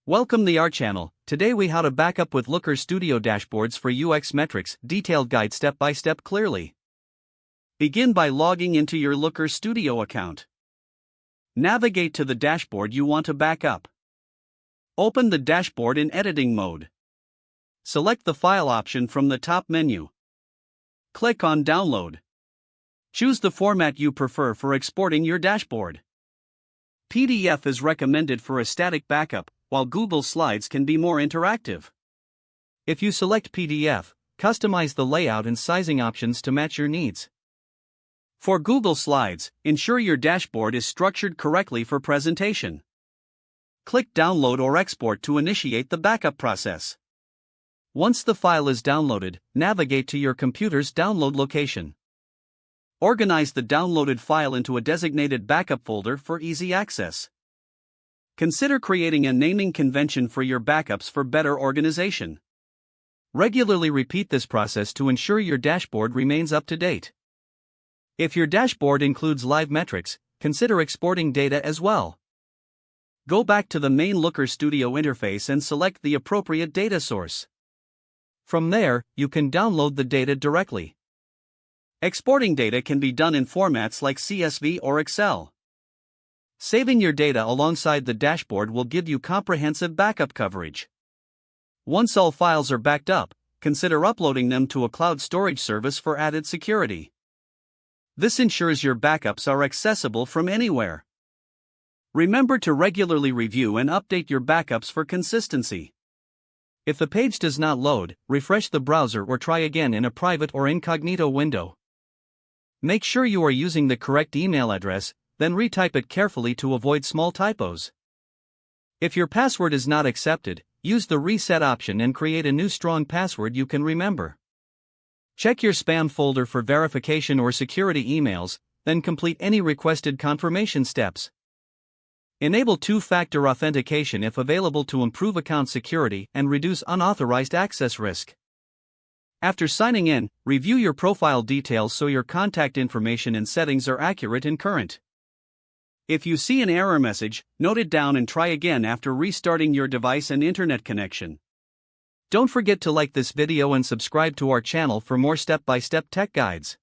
Welcome to our channel. Today we how to back up with Looker Studio dashboards for UX metrics, detailed guide step by step clearly. Begin by logging into your Looker Studio account. Navigate to the dashboard you want to back up. Open the dashboard in editing mode. Select the file option from the top menu. Click on download. Choose the format you prefer for exporting your dashboard. PDF is recommended for a static backup, while Google Slides can be more interactive. If you select PDF, customize the layout and sizing options to match your needs. For Google Slides, ensure your dashboard is structured correctly for presentation. Click Download or Export to initiate the backup process. Once the file is downloaded, navigate to your computer's download location. Organize the downloaded file into a designated backup folder for easy access. Consider creating a naming convention for your backups for better organization. Regularly repeat this process to ensure your dashboard remains up to date. If your dashboard includes live metrics, consider exporting data as well. Go back to the main Looker Studio interface and select the appropriate data source. From there, you can download the data directly. Exporting data can be done in formats like CSV or Excel. Saving your data alongside the dashboard will give you comprehensive backup coverage. Once all files are backed up, consider uploading them to a cloud storage service for added security. This ensures your backups are accessible from anywhere. Remember to regularly review and update your backups for consistency. If the page does not load, refresh the browser or try again in a private or incognito window. Make sure you are using the correct email address, then retype it carefully to avoid small typos. If your password is not accepted, use the reset option and create a new strong password you can remember. Check your spam folder for verification or security emails, then complete any requested confirmation steps. Enable two-factor authentication if available to improve account security and reduce unauthorized access risk. After signing in, review your profile details so your contact information and settings are accurate and current. If you see an error message, note it down and try again after restarting your device and internet connection. Don't forget to like this video and subscribe to our channel for more step-by-step tech guides.